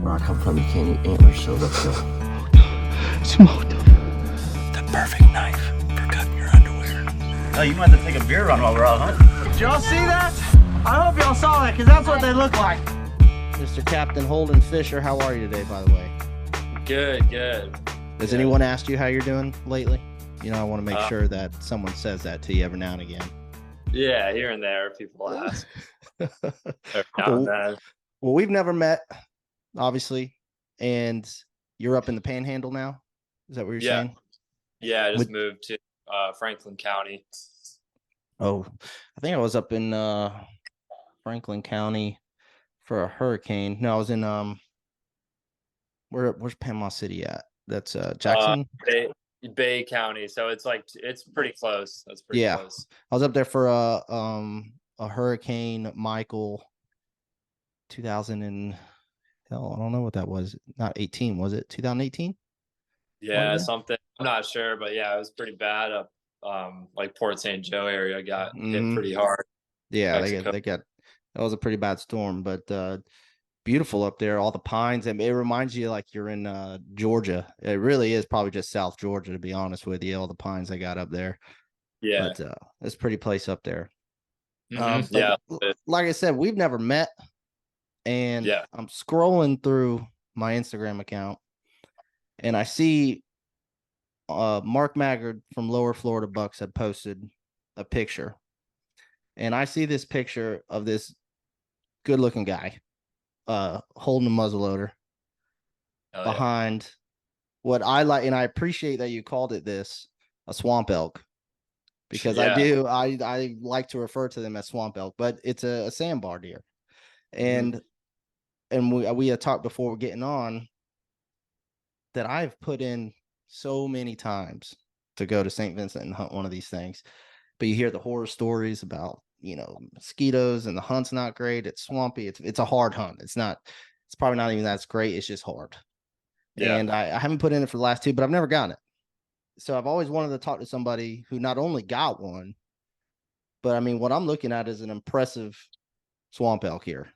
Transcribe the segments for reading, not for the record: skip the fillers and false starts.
Where I come from, you can't eat antlers, so let's go. Smoked them. The perfect knife for cutting your underwear. Oh, you might have to take a beer run while we're out hunting. Did y'all see that? I hope y'all saw that, because that's what they look like. Mr. Captain Holden Fisher, how are you today, by the way? Good. Has anyone asked you how you're doing lately? You know, I want to make sure that someone says that to you every now and again. Yeah, here and there, people ask. Every now and then. Well, we've never met, obviously, and you're up in the Panhandle now? Is that what you're saying? Yeah, I just moved to Franklin County. Oh, I think I was up in Franklin County for a hurricane. No, I was in where's Panama City at? That's Jackson. Bay County, so it's pretty close. That's pretty close. I was up there for a Hurricane Michael 2000 and hell, I don't know what that was. Not 18, was it 2018? Yeah, something. I'm not sure, but yeah, it was pretty bad up like Port St. Joe area got hit pretty hard. Yeah, they got that was a pretty bad storm, but beautiful up there, all the pines, and it reminds you like you're in Georgia. It really is probably just South Georgia, to be honest with you, all the pines they got up there. Yeah, but it's a pretty place up there. Yeah, like I said, we've never met, and I'm scrolling through my Instagram account and I see Mark Maggard from Lower Florida Bucks had posted a picture, and I see this picture of this good looking guy holding a muzzleloader behind what I like, and I appreciate that you called it a swamp elk, because I like to refer to them as swamp elk, but it's a Sambar deer. And we had talked before we're getting on that I've put in so many times to go to St. Vincent and hunt one of these things, but you hear the horror stories about, you know, mosquitoes, and the hunt's not great. It's swampy. It's a hard hunt. It's probably not even that's great. It's just hard. Yeah. And I haven't put in it for the last two, but I've never gotten it. So I've always wanted to talk to somebody who not only got one, but I mean, what I'm looking at is an impressive swamp elk here.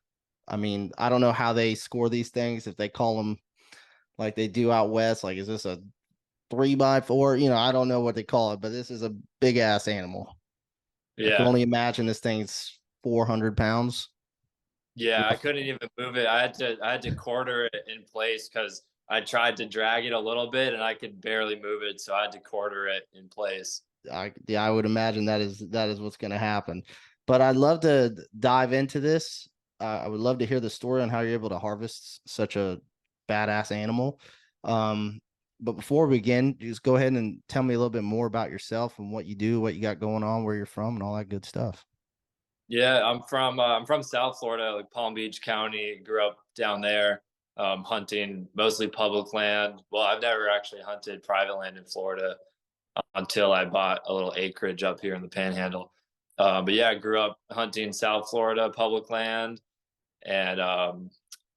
I mean, I don't know how they score these things, if they call them like they do out west. Like, is this a 3x4? You know, I don't know what they call it, but this is a big ass animal. Yeah. I can only imagine this thing's 400 pounds. Yeah, I couldn't even move it. I had to quarter it in place because I tried to drag it a little bit and I could barely move it, so I had to quarter it in place. I would imagine that is what's going to happen. But I'd love to dive into this. I would love to hear the story on how you're able to harvest such a badass animal. But before we begin, just go ahead and tell me a little bit more about yourself and what you do, what you got going on, where you're from, and all that good stuff. Yeah, I'm from South Florida, like Palm Beach County. Grew up down there, hunting mostly public land. Well, I've never actually hunted private land in Florida until I bought a little acreage up here in the Panhandle. But yeah, I grew up hunting South Florida public land, and I'm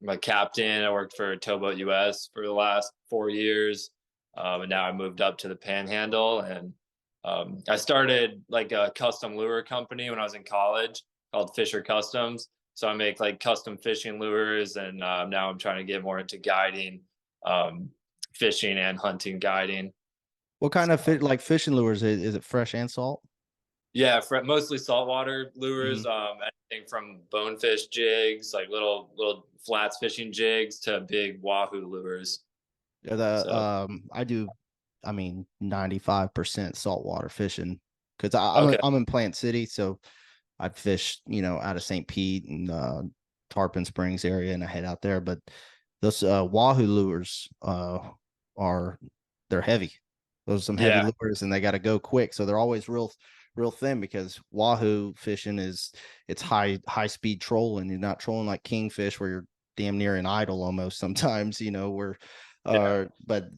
a captain. I worked for Towboat US for the last 4 years, and now I moved up to the Panhandle. And I started like a custom lure company when I was in college called Fisher Customs. So I make like custom fishing lures, and now I'm trying to get more into guiding, fishing and hunting guiding. What kind of fishing lures? Is it fresh and salt? Yeah, mostly saltwater lures. Anything from bonefish jigs, like little flats fishing jigs, to big wahoo lures. I do, I mean, 95% saltwater fishing, because I'm in Plant City, so I fish, you know, out of St. Pete and Tarpon Springs area, and I head out there. But those wahoo lures they're heavy. Those are some heavy lures, and they got to go quick, so they're always real thin, because wahoo fishing it's high speed trolling. You're not trolling like kingfish where you're damn near an idle almost sometimes, you know, where but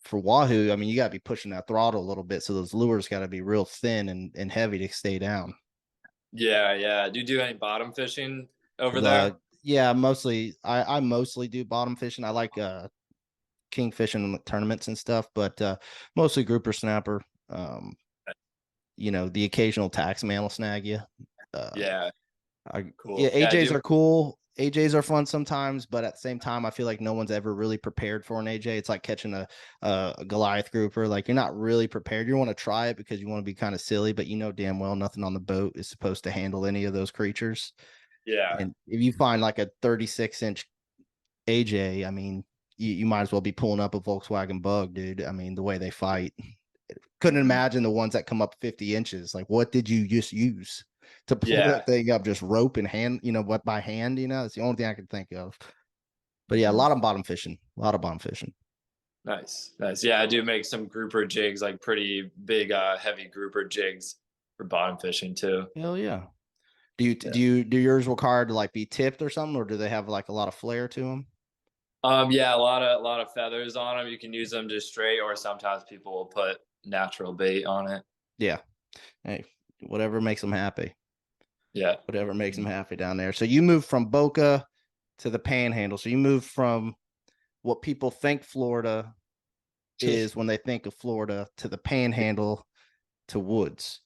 for wahoo, I mean, you got to be pushing that throttle a little bit, so those lures got to be real thin and heavy to stay down. Yeah. Do you do any bottom fishing over there? Yeah, mostly. I mostly do bottom fishing. I like king fishing tournaments and stuff, but mostly grouper snapper. You know, the occasional tax man will snag you. Cool. Yeah, AJs are cool. AJs are fun sometimes, but at the same time, I feel like no one's ever really prepared for an AJ. It's like catching a Goliath grouper. Like you're not really prepared. You want to try it because you want to be kind of silly, but you know damn well nothing on the boat is supposed to handle any of those creatures. Yeah. And if you find like a 36-inch AJ, I mean, you might as well be pulling up a Volkswagen Bug, dude. I mean, the way they fight. Couldn't imagine the ones that come up 50 inches. Like, what did you just use to pull that thing up? Just rope and hand, what by hand, that's the only thing I could think of. But yeah, a lot of bottom fishing. Nice. Yeah, I do make some grouper jigs, like pretty big, heavy grouper jigs for bottom fishing too. Hell yeah. Do yours require to like be tipped or something, or do they have like a lot of flair to them? Yeah, a lot of feathers on them. You can use them just straight, or sometimes people will put natural bait on it. Yeah. Hey, whatever makes them happy. Yeah. Whatever makes them happy down there. So you moved from Boca to the Panhandle. So you moved from what people think Florida is when they think of Florida to the Panhandle to woods.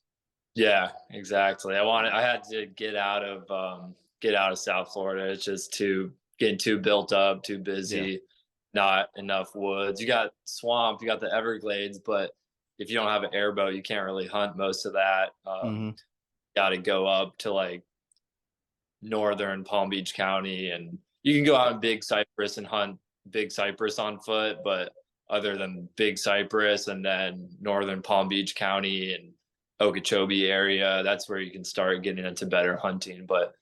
Yeah, exactly. I had to get out of South Florida. It's just getting too built up, too busy, not enough woods. You got swamp, you got the Everglades, but if you don't have an airboat, you can't really hunt most of that. Got to go up to like northern Palm Beach County, and you can go out in Big Cypress and hunt Big Cypress on foot, but other than Big Cypress and then northern Palm Beach County and Okeechobee area, that's where you can start getting into better hunting. But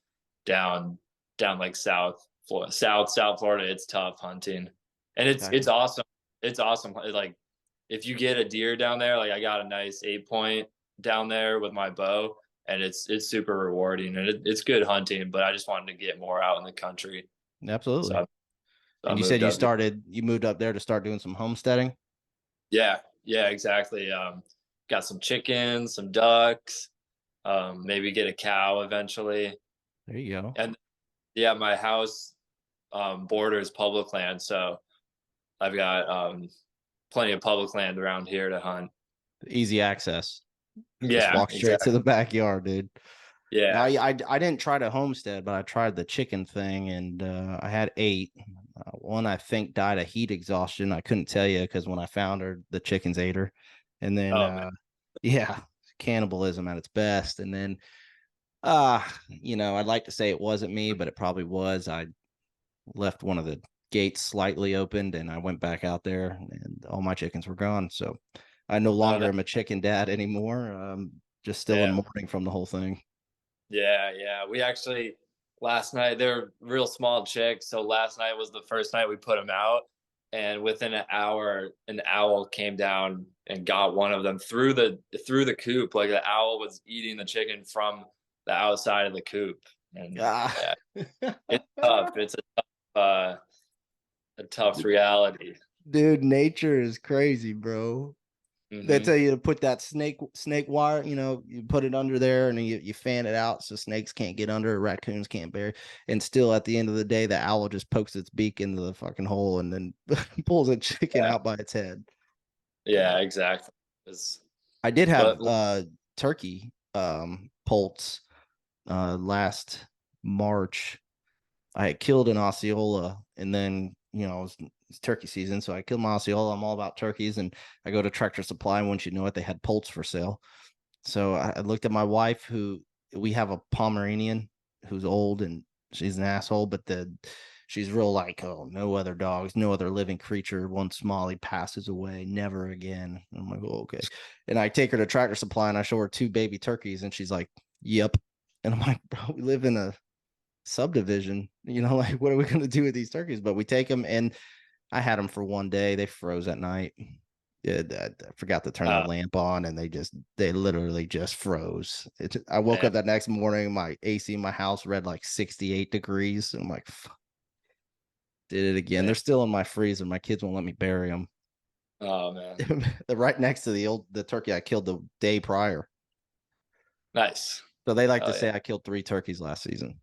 down like South Florida, it's tough hunting, and it's awesome. It's awesome. Like if you get a deer down there, like I got a nice 8-point down there with my bow, and it's super rewarding, and it's good hunting. But I just wanted to get more out in the country. Absolutely. So and you said you moved up there to start doing some homesteading. Yeah, exactly. Got some chickens, some ducks, maybe get a cow eventually. There you go. And yeah, my house borders public land, so I've got plenty of public land around here to hunt. Easy access. Yeah, just walk straight to the backyard, dude. Yeah. I didn't try to homestead, but I tried the chicken thing, and I had 8. One I think died of heat exhaustion. I couldn't tell you because when I found her, the chickens ate her. And then cannibalism at its best. And then I'd like to say it wasn't me, but it probably was. I left one of the gates slightly opened, and I went back out there, and all my chickens were gone. So I no longer am a chicken dad anymore. Just still in mourning from the whole thing. Yeah. We actually last night, they're real small chicks, so last night was the first night we put them out, and within an hour, an owl came down and got one of them through the coop. Like the owl was eating the chicken from the outside of the coop. And it's tough. It's a tough reality. Dude, nature is crazy, bro. They tell you to put that snake wire, you put it under there and you fan it out so snakes can't get under, raccoons can't bear. And still at the end of the day, the owl just pokes its beak into the fucking hole and then pulls a chicken out by its head. Yeah, exactly. I did have turkey poults last March. I had killed an Osceola, and then it's turkey season, so I killed my Osceola. I'm all about turkeys, and I go to Tractor Supply, and once you know it, they had poults for sale. So I looked at my wife, who we have a Pomeranian who's old, and she's an asshole, but she's real like, oh, no other dogs, no other living creature. Once Molly passes away, never again. And I'm like, oh, okay. And I take her to Tractor Supply, and I show her 2 baby turkeys, and she's like, yep. And I'm like, bro, we live in a subdivision, like what are we going to do with these turkeys? But we take them, and I had them for one day. They froze at night. I forgot to turn the lamp on, and they literally just froze. I woke up that next morning, my AC in my house read like 68 degrees. And I'm like, did it again. They're still in my freezer. My kids won't let me bury them. Oh man. They're right next to the turkey I killed the day prior. Nice. So they like to say I killed 3 turkeys last season.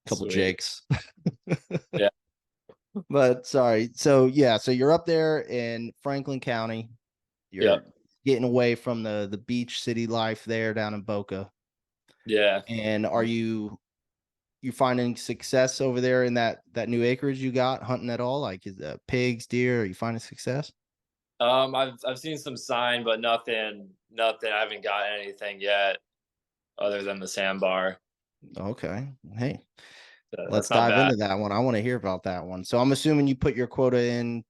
Couple Jakes. Yeah. But sorry. So you're up there in Franklin County. You're getting away from the beach city life there down in Boca. Yeah. And are you you finding success over there in that new acreage you got hunting at all? Like is pigs, deer? Are you finding success? I've seen some sign, but nothing. I haven't got anything yet, other than the Sambar. Okay. Hey, So let's that's not dive bad. into that one. I want to hear about that one. So I'm assuming you put your quota in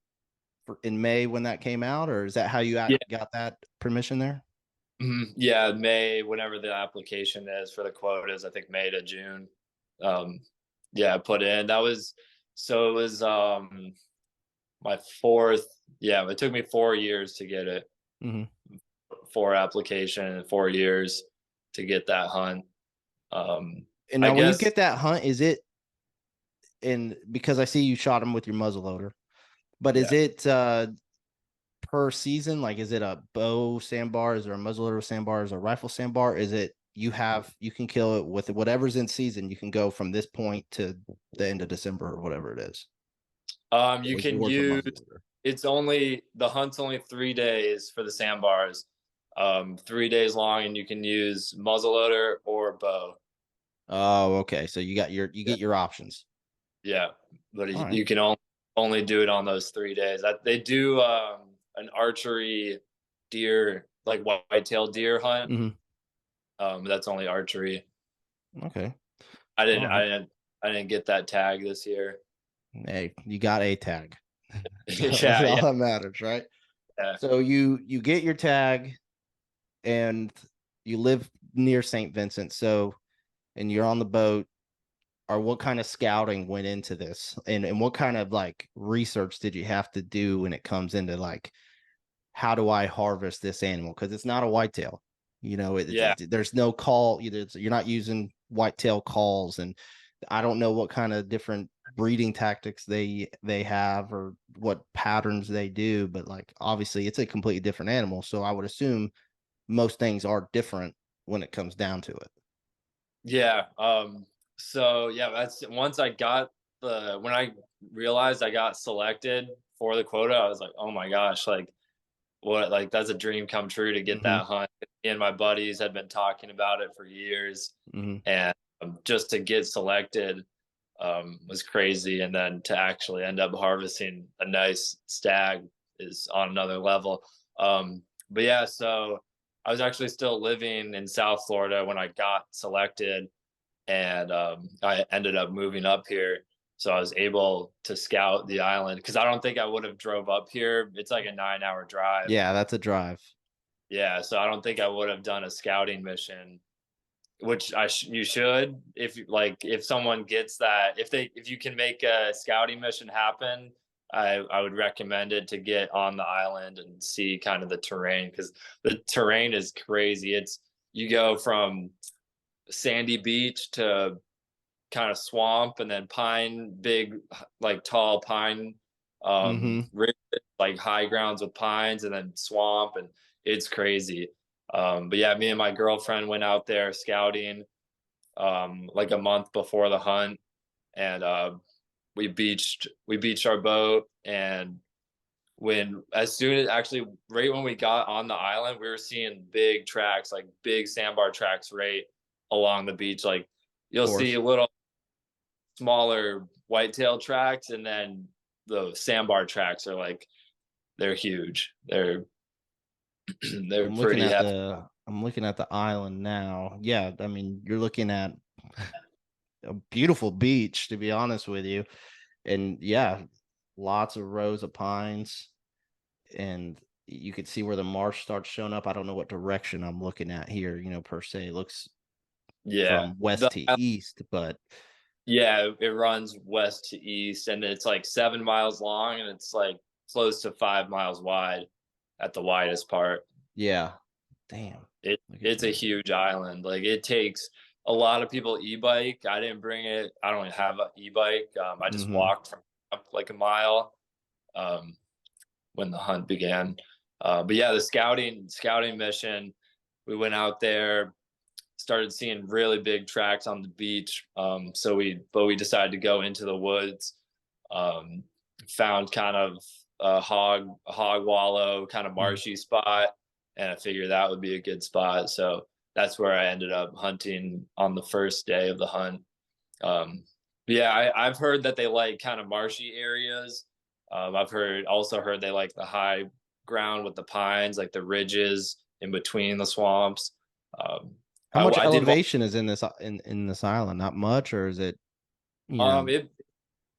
May when that came out, or is that how you Yeah. got that permission there? Yeah, May, whenever the application is for the quotas, I think May to June. Yeah, I put in. That was so it was my fourth. Yeah, it took me 4 years to get it. Mm-hmm. 4 application, 4 years to get that hunt. And I now when you guess get that hunt, is it because I see you shot him with your muzzleloader, but is yeah. it per season? Like, is it a bow sandbar? Is there a muzzleloader sandbar? Is there a rifle sandbar? Is it you can kill it with whatever's in season? You can go from this point to the end of December or whatever it is. You Or is can yours a use muzzleloader? the hunt's only 3 days for the sandbars. 3 days long, and you can use muzzleloader or bow. Oh, okay. So you get Yeah. your options. Yeah, but All right. you can only do it on those 3 days. They do an archery deer, like whitetail deer hunt. That's only archery. Okay. I All didn't right. I didn't I didn't get that tag this year. Hey, you got a tag. That's Yeah, all yeah, that matters, right? yeah. So you get your tag and you live near St. Vincent. So and you're on the boat. Or what kind of scouting went into this? And what kind of like research did you have to do when it comes into like how do I harvest this animal? Because it's not a whitetail. You know, Yeah. there's no call either. You're not using whitetail calls, and I don't know what kind of different breeding tactics they have or what patterns they do, but like obviously it's a completely different animal. So I would assume most things are different when it comes down to it. Yeah. So yeah, that's once I got when I realized I got selected for the quota, I was like, oh my gosh, like what, like that's a dream come true to get Mm-hmm. that hunt. Me and my buddies had been talking about it for years, Mm-hmm. and just to get selected was crazy. And then to actually end up harvesting a nice stag is on another level. But yeah, so I was actually still living in South Florida when I got selected, and I ended up moving up here. So I was able to scout the island because I don't think I would have drove up here. It's like a 9-hour drive. Yeah, that's a drive. Yeah, so I don't think I would have done a scouting mission, which you should. If someone gets that, if you can make a scouting mission happen, I would recommend it to get on the island and see kind of the terrain, because the terrain is crazy. You go from sandy beach to kind of swamp, and then big, like tall pine, ridges, like high grounds with pines, and then swamp, and it's crazy. But yeah, me and my girlfriend went out there scouting like a month before the hunt, and we beached our boat. And actually right when we got on the island, we were seeing big tracks, like big sandbar tracks right along the beach. Like you'll see a little smaller whitetail tracks, and then the sandbar tracks are like, they're huge. They're pretty hefty. I'm looking at the island now. Yeah, I mean, you're looking at a beautiful beach, to be honest with you. And yeah, lots of rows of pines, and you could see where the marsh starts showing up. I don't know what direction I'm looking at here, per se. It looks from west to east, but yeah, it runs west to east, and it's like 7 miles long, and it's like close to 5 miles wide at the widest part. Yeah. Damn. It's a huge island. Like it takes a lot of people e-bike. I didn't bring it. I don't have an e-bike. I just walked from up like a mile when the hunt began. But yeah, the scouting mission, we went out there, started seeing really big tracks on the beach. So we decided to go into the woods. Found kind of a hog wallow, kind of marshy spot, and I figured that would be a good spot. So that's where I ended up hunting on the first day of the hunt. Yeah, I've heard that they like kind of marshy areas. I've also heard they like the high ground with the pines, like the ridges in between the swamps. Um, How much I did. elevation is in this island? Not much, or is it? You know, It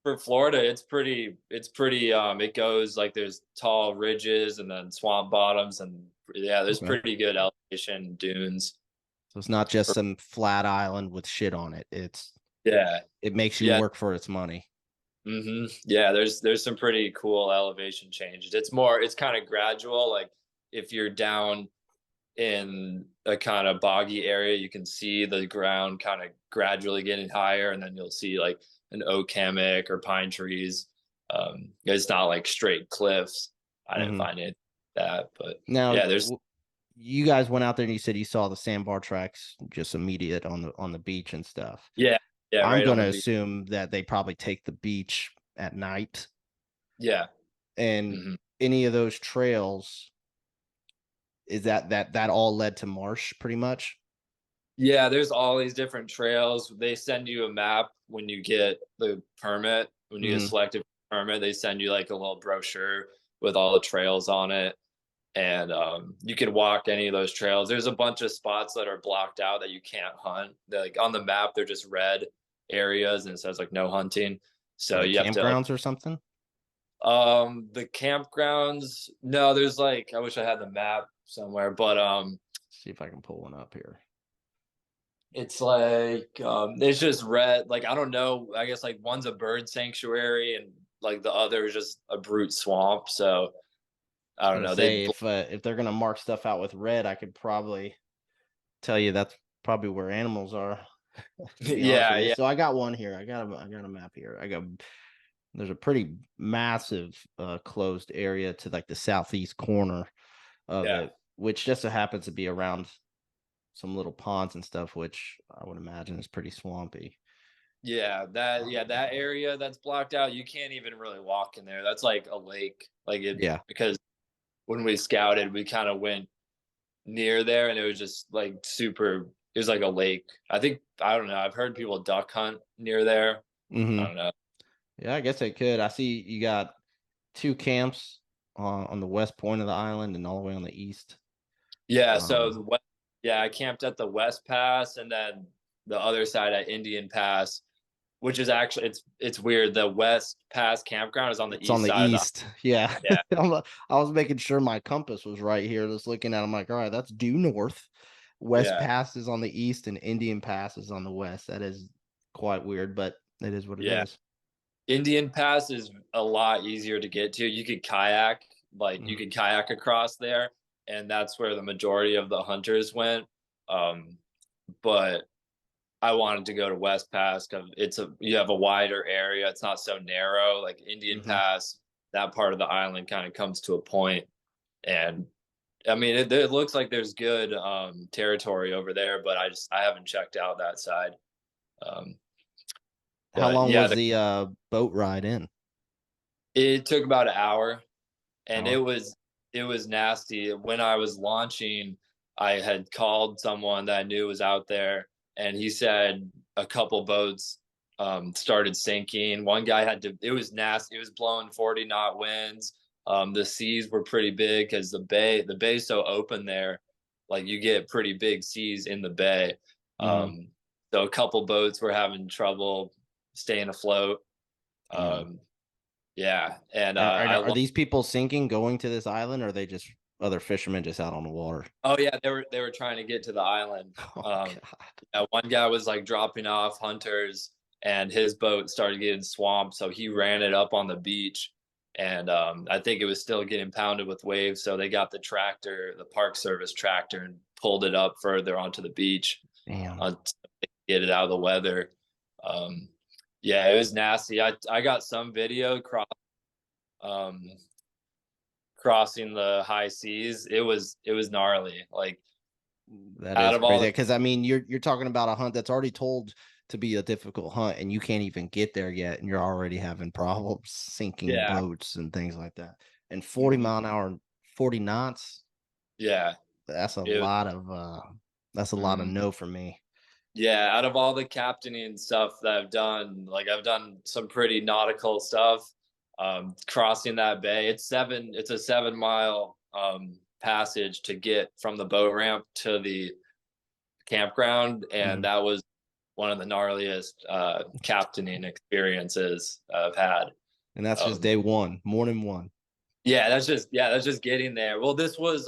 for Florida, it's pretty it goes like there's tall ridges and then swamp bottoms and yeah, there's okay. pretty good elevation dunes. So it's not just some flat island with shit on it. Yeah. It makes you Yeah. work for its money. Yeah, there's some pretty cool elevation changes. It's kind of gradual. Like if you're down in a kind of boggy area, you can see the ground kind of gradually getting higher, and then you'll see like an oak hammock or pine trees. It's not like straight cliffs. I didn't find it that, but now yeah, there's. You guys went out there and you said you saw the Sambar tracks just immediate on the beach and stuff. Yeah, I'm right going to assume that they probably take the beach at night. Yeah, and any of those trails, is that all led to marsh pretty much? Yeah, there's all these different trails. They send you a map when you get the permit. When you get selected for permit, they send you like a little brochure with all the trails on it. And you can walk any of those trails. There's a bunch of spots that are blocked out that you can't hunt. They're like on the map, they're just red areas and it says like no hunting. So like you have to campgrounds or something? The campgrounds, no, there's like I wish I had the map somewhere, but see if I can pull one up here. It's like it's just red. Like I don't know. I guess like one's a bird sanctuary and like the other is just a brute swamp. So I don't know. Say if they're gonna mark stuff out with red, I could probably tell you that's probably where animals are. Yeah. So I got one here. I got a map here. There's a pretty massive closed area to like the southeast corner of it, which just so happens to be around some little ponds and stuff, which I would imagine is pretty swampy. Yeah, that area that's blocked out, you can't even really walk in there. That's like a lake. Because when we scouted, we kind of went near there and it was just like it was like a lake. I don't know. I've heard people duck hunt near there. I don't know. Yeah, I guess they could. I see you got 2 camps on the west point of the island and all the way on the east. Yeah, so I camped at the West Pass and then the other side at Indian Pass, which is actually it's weird. The West Pass campground is on the east side. It's on the east. Yeah. I was making sure my compass was right here. Just looking at it, I'm like, all right, that's due north. West Pass is on the east and Indian Pass is on the west. That is quite weird, but it is what it is. Indian Pass is a lot easier to get to. You could kayak, you could kayak across there, and that's where the majority of the hunters went. But I wanted to go to West Pass because you have a wider area. It's not so narrow. Like Indian Pass, that part of the island kind of comes to a point, and I mean it looks like there's good territory over there, but I haven't checked out that side. How long was the boat ride in? It took about an hour, and it was nasty. When I was launching, I had called someone that I knew was out there, and he said a couple boats started sinking. One guy it was nasty. It was blowing 40-knot winds. The seas were pretty big because the bay's so open there. Like you get pretty big seas in the bay. So a couple boats were having trouble staying afloat. And are these people sinking going to this island, or are they just other fishermen just out on the water? Oh yeah, they were trying to get to the island. One guy was like dropping off hunters and his boat started getting swamped, so he ran it up on the beach, and I think it was still getting pounded with waves, so they got the Park Service tractor, and pulled it up further onto the beach. Damn. To get it out of the weather. It was nasty. I got some video crossing the high seas. It was gnarly. Like that is crazy, because I mean you're talking about a hunt that's already told to be a difficult hunt, and you can't even get there yet, and you're already having problems sinking boats and things like that. And 40 mile an hour, 40 knots. Yeah, that's a lot of no for me. Yeah, out of all the captaining stuff that I've done, like I've done some pretty nautical stuff. Crossing that bay, it's a 7 mile passage to get from the boat ramp to the campground, and Mhm. that was one of the gnarliest captaining experiences I've had. And that's just Um, day one, morning one. that's just getting there. Well, this was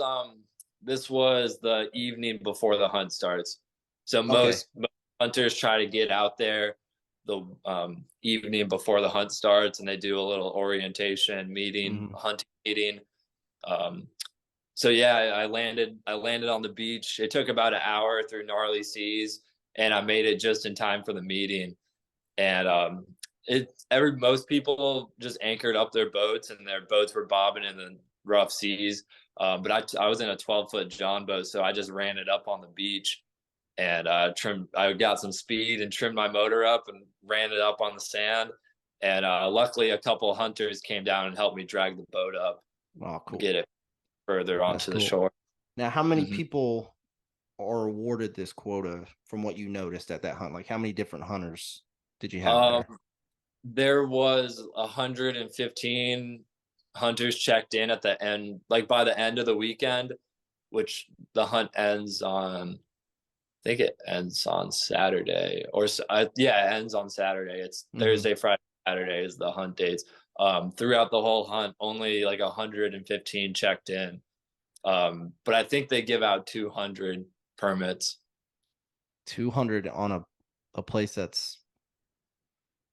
the evening before the hunt starts. So Okay. most hunters try to get out there the evening before the hunt starts, and they do a little orientation meeting, Mhm. hunting meeting. Um, so yeah, I landed on the beach. It took about an hour through gnarly seas, and I made it just in time for the meeting. And most people just anchored up their boats, and their boats were bobbing in the rough seas. But I was in a 12-foot John boat, so I just ran it up on the beach and trimmed. I got some speed and trimmed my motor up and ran it up on the sand. And luckily, a couple of hunters came down and helped me drag the boat up, Oh, cool. get it further That's onto the cool. shore. Now, how many Mhm. people are awarded this quota from what you noticed at that hunt? Like, how many different hunters did you have Um, there? there was 115 hunters checked in at the end, like by the end of the weekend, which the hunt ends on. I think it ends on Saturday, yeah, it ends on Saturday. It's Mhm. Thursday, Friday, Saturday is the hunt dates. Throughout the whole hunt, only like 115 checked in. But I think they give out 200 permits. 200 on a place that's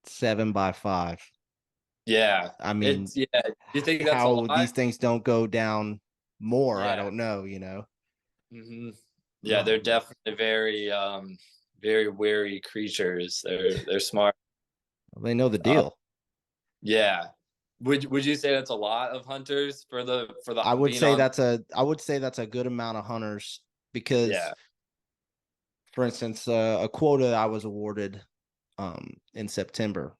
7 by 5. Yeah, I mean, Do you think that's a how lot? these things don't go down more, I Yeah. don't know. hmm Yeah, Oh they're man. definitely very wary creatures. They're smart. They know the Uh, deal. yeah. Would you say that's a lot of hunters for the I would being say on? that's a good amount of hunters because, Yeah. for instance, a quota I was awarded in September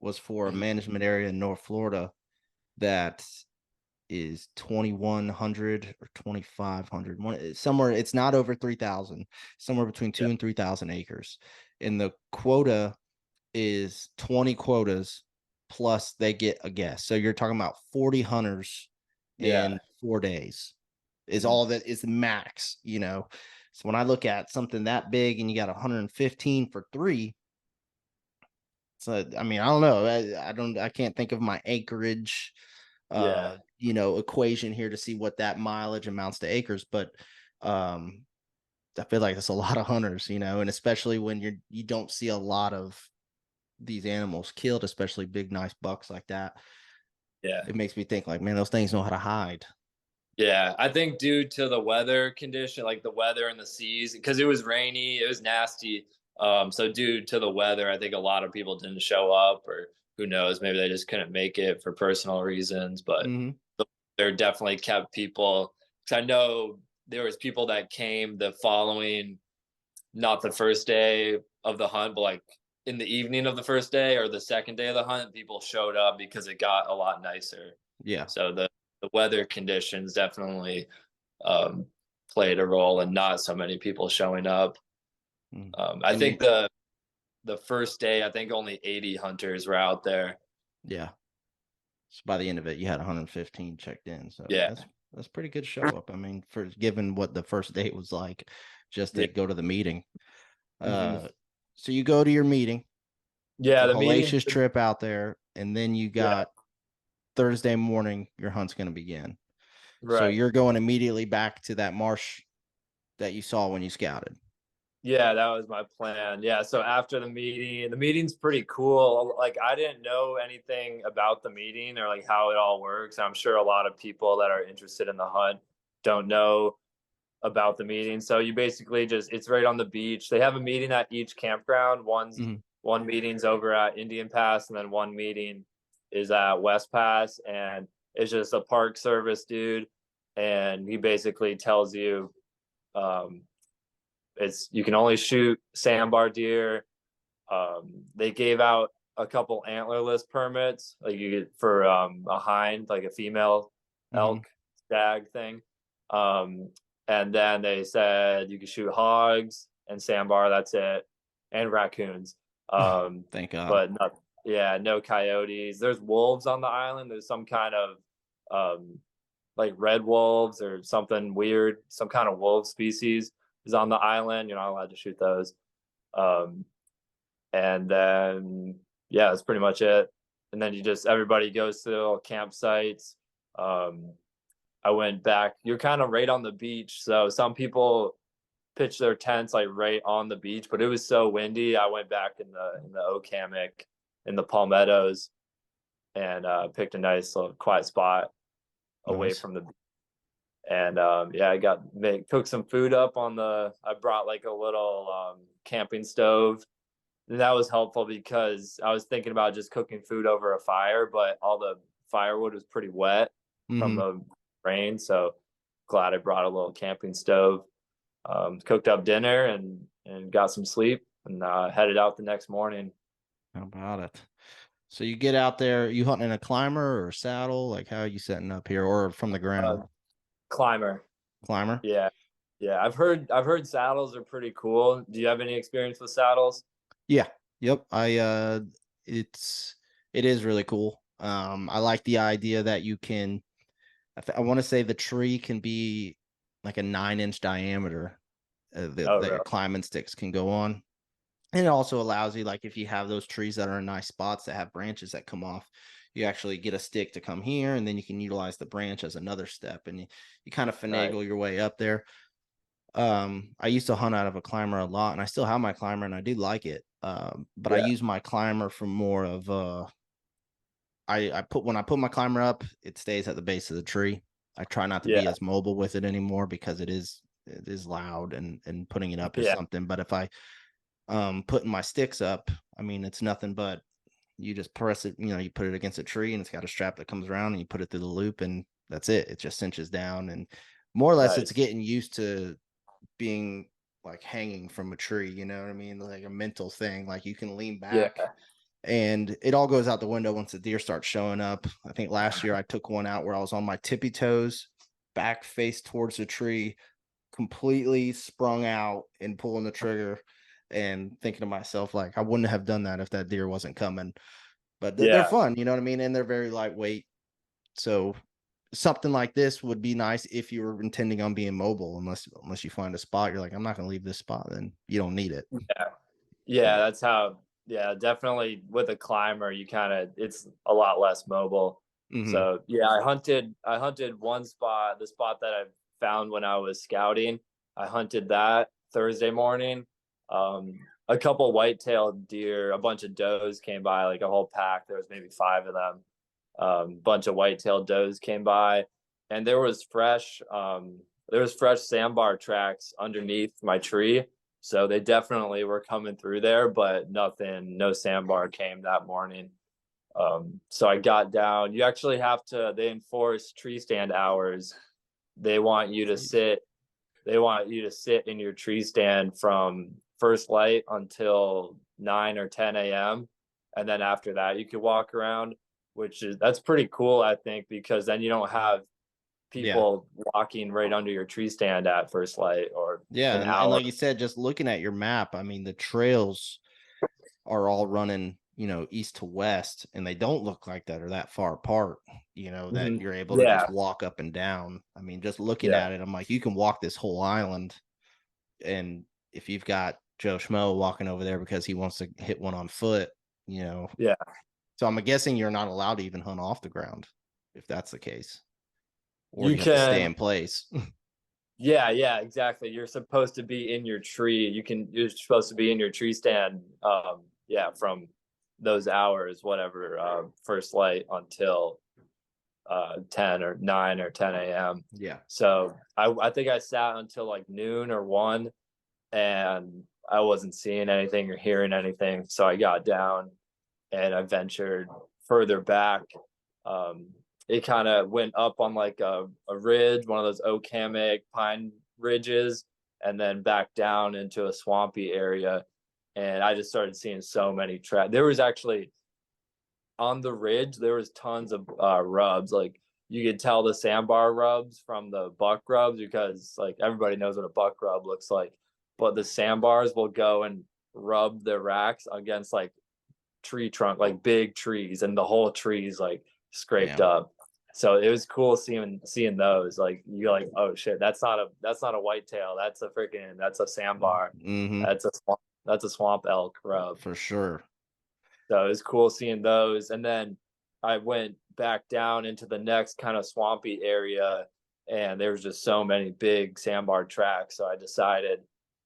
was for a Mhm. management area in North Florida that is 2,100 or 2,500, somewhere. It's not over 3,000, somewhere between Yeah. 2 and 3,000 acres, and the quota is 20 quotas plus they get a guest. So you're talking about 40 hunters Yeah. in 4 days is Mhm. all that is the max. So when I look at something that big and you got 115 for 3, so I mean, I don't know. I can't think of my acreage Yeah. equation here to see what that mileage amounts to acres, but um I feel like it's a lot of hunters, and especially when you don't see a lot of these animals killed, especially big nice bucks like that. Yeah. It makes me think like, man, those things know how to hide. Yeah, I think due to the weather condition, like the weather and the seas, because it was rainy, it was nasty. So due to the weather, I think a lot of people didn't show up, or who knows, maybe they just couldn't make it for personal reasons. But Mm-hmm. there definitely kept people. Because I know there was people that came the following, not the first day of the hunt, but like in the evening of the first day or the second day of the hunt, people showed up because it got a lot nicer. Yeah. So the weather conditions definitely um, played a role in not so many people showing up. Mm. I And think the first day, I think only 80 hunters were out there. yeah. So by the end of it, you had 115 checked in. So Yeah, that's pretty good show up. I mean, for given what the first day was like, just yeah, to go to the meeting. hmm So you go to your meeting. It's yeah. a The meeting, hellacious trip out there, and then you yeah, got Thursday morning. Your hunt's going to begin. So right. you're going immediately back to that marsh that you saw when you scouted. Yeah, that was my plan. Yeah, so after the meeting's pretty cool. Like I didn't know anything about the meeting or like how it all works. I'm sure a lot of people that are interested in the hunt don't know about the meeting. So you basically it's right on the beach. They have a meeting at each campground. Mhm. One meeting's over at Indian Pass, and then one meeting is at West Pass, and it's just a park service dude, and he basically tells you um, it's you can only shoot Sambar deer. They gave out a couple antlerless permits, like you get for a hind, like a female Mhm. elk stag thing. Um, and then they said you could shoot hogs and Sambar. That's it. and raccoons. Thank God. But no coyotes. There's wolves on the island. There's some kind of like red wolves or something weird. Some kind of wolf species is on the island. You're not allowed to shoot those. And then that's pretty much it. And then everybody goes to their little campsites. I went back. You're kind of right on the beach, so some people pitch their tents like right on the beach, but it was so windy. I went back in the oak hammock in the palmettos and picked a nice little quiet spot away from the beach. And I cooked some food up I brought like a little camping stove. And that was helpful because I was thinking about just cooking food over a fire, but all the firewood was pretty wet from the rain. So glad I brought a little camping stove. Cooked up dinner and got some sleep and headed out the next morning. How about it? So you get out there, you hunting in a climber or a saddle? Like, how are you setting up here, or from the ground? Climber. Yeah. I've heard saddles are pretty cool. Do you have any experience with saddles? Yeah. Yep. It is really cool. I like the idea that you can, I want to say the tree can be like a 9-inch diameter that your climbing sticks can go on. And it also allows you, like, if you have those trees that are in nice spots that have branches that come off, you actually get a stick to come here, and then you can utilize the branch as another step, and you kind of finagle your way up there. I used to hunt out of a climber a lot, and I still have my climber, and I do like it. But I use my climber for more of when I put my climber up, it stays at the base of the tree. I try not to be as mobile with it anymore because it is loud and putting it up is something. But if I putting my sticks up, I mean, it's nothing but you just press it, you put it against a tree and it's got a strap that comes around and you put it through the loop and that's it. It just cinches down, and more or less it's getting used to being like hanging from a tree, you know what I mean? Like a mental thing, like you can lean back and it all goes out the window once the deer starts showing up. I think last year I took one out where I was on my tippy toes, back face towards the tree, completely sprung out and pulling the trigger and thinking to myself, like, I wouldn't have done that if that deer wasn't coming. But they're fun, you know what I mean? And they're very lightweight. So something like this would be nice if you were intending on being mobile, unless you find a spot, you're like, I'm not going to leave this spot, then you don't need it. That's how, definitely with a climber, it's a lot less mobile. So I hunted one spot, the spot that I found when I was scouting. I hunted that Thursday morning. A couple white-tailed deer, a bunch of does came by, like a whole pack. There was maybe 5 of them. Bunch of white-tailed does came by, and there was fresh Sambar tracks underneath my tree. So they definitely were coming through there, but no Sambar came that morning. So I got down. You actually they enforce tree stand hours. They want you to sit in your tree stand from first light until 9 or 10 a.m. And then after that, you could walk around, that's pretty cool, I think, because then you don't have people walking right under your tree stand at first light or and like you said, just looking at your map, I mean, the trails are all running, east to west, and they don't look like that or that far apart, that you're able to just walk up and down. I mean, just looking at it, I'm like, you can walk this whole island, and if you've got Joe Schmo walking over there because he wants to hit one on foot, so I'm guessing you're not allowed to even hunt off the ground if that's the case, or you have to stay in place. Yeah, exactly. You're supposed to be in your tree. You're supposed to be in your tree stand from those hours, whatever, first light until 10 or 9 or 10 a.m. So I think I sat until like noon or 1, and I wasn't seeing anything or hearing anything. So I got down and I ventured further back. It kind of went up on like a ridge, one of those oak hammock pine ridges, and then back down into a swampy area. And I just started seeing so many tracks. There was actually on the ridge, there was tons of rubs. Like you could tell the Sambar rubs from the buck rubs, because like everybody knows what a buck rub looks like. But the Sambars will go and rub the racks against like tree trunk, like big trees, and the whole tree's like scraped up. So it was cool seeing those. Like you're like, oh shit, that's not a whitetail. That's a sambar. Mm-hmm. That's a swamp elk rub for sure. So it was cool seeing those. And then I went back down into the next kind of swampy area, and there was just so many big sandbar tracks. So I decided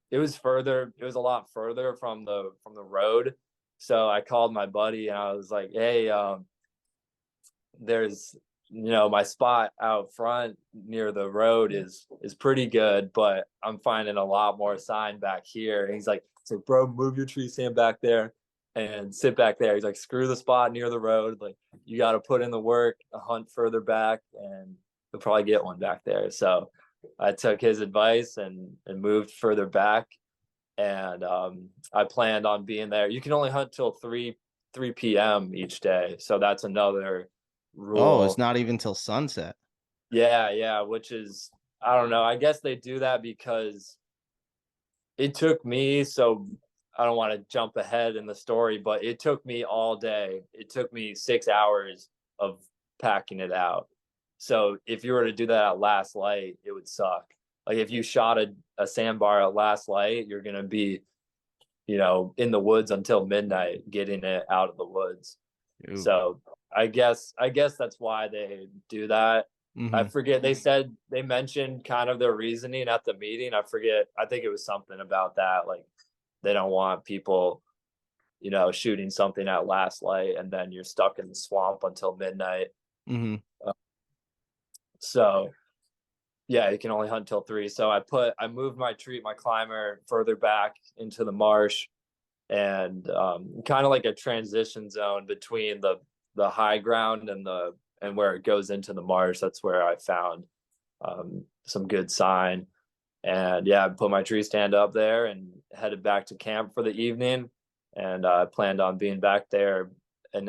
it was a lot further from the road. So I called my buddy and I was like, hey, there's, my spot out front near the road is pretty good, but I'm finding a lot more sign back here. And he's like, so bro, move your tree stand back there and sit back there. He's like, screw the spot near the road. Like, you got to put in the work, a hunt further back, and you'll probably get one back there. So I took his advice and moved further back. And I planned on being there. You can only hunt till 3 p.m. each day. So that's another rule. Oh, it's not even till sunset. Yeah, which is, I don't know. I guess they do that because it took me, so I don't want to jump ahead in the story, but it took me all day. It took me 6 hours of packing it out. So if you were to do that at last light, it would suck. Like if you shot a sandbar at last light, you're going to be, in the woods until midnight, getting it out of the woods. Ew. So I guess that's why they do that. Mm-hmm. I forget. They mentioned kind of their reasoning at the meeting. I forget. I think it was something about that. Like they don't want people, shooting something at last light and then you're stuck in the swamp until midnight. Mm-hmm. So yeah, you can only hunt till 3. So I moved my climber further back into the marsh, and kind of like a transition zone between the high ground and where it goes into the marsh. That's where I found some good sign. And yeah, I put my tree stand up there and headed back to camp for the evening. And I planned on being back there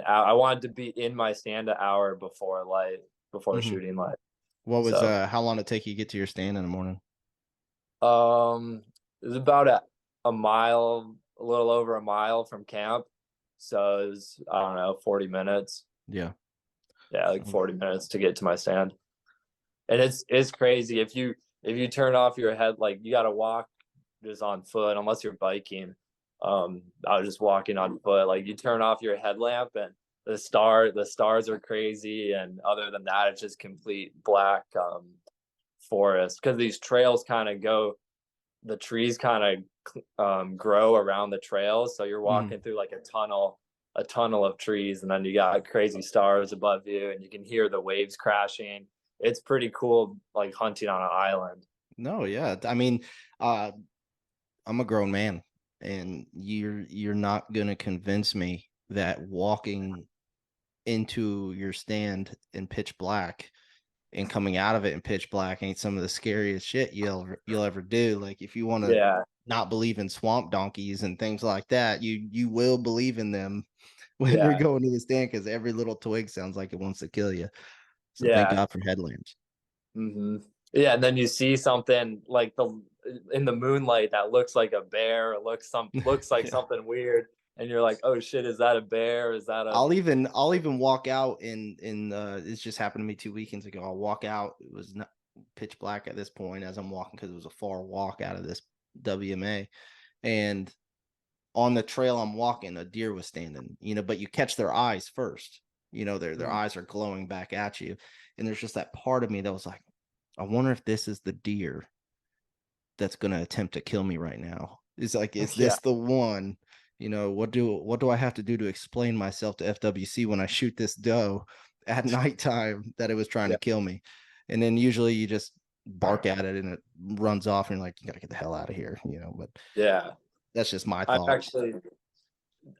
I wanted to be in my stand an hour before mm-hmm. shooting light. What was how long did it take you to get to your stand in the morning? It was about a mile, a little over a mile from camp. So it was, I don't know, 40 minutes. Yeah, like 40 minutes to get to my stand. And it's crazy. If you turn off your head, like you got to walk just on foot, unless you're biking. I was just walking on foot. Like you turn off your headlamp and the stars are crazy, and other than that, it's just complete black forest, because these trails kind of the trees kind of grow around the trails, so you're walking through like a tunnel of trees, and then you got crazy stars above you, and you can hear the waves crashing. It's pretty cool, like hunting on an island. No, yeah, I mean, I'm a grown man, and you're not gonna convince me that walking into your stand in pitch black and coming out of it in pitch black ain't some of the scariest shit you'll ever do. Like if you want to not believe in swamp donkeys and things like that, you will believe in them when you're going to the stand, because every little twig sounds like it wants to kill you. So thank God for headlamps. Mm-hmm. Yeah, and then you see something like in the moonlight that looks like a bear, or looks like something weird, and you're like, oh shit, is that a bear? Is that a I'll even walk out in it's just happened to me 2 weekends ago. I'll walk out, it was not pitch black at this point as I'm walking, because it was a far walk out of this WMA, and on the trail I'm walking, a deer was standing, but you catch their eyes first, their eyes are glowing back at you, and there's just that part of me that was like, I wonder if this is the deer that's going to attempt to kill me right now. It's like, is this the one? What do I have to do to explain myself to FWC when I shoot this doe at nighttime that it was trying to kill me? And then usually you just bark at it and it runs off, and you're like, you gotta get the hell out of here, but that's just my thought.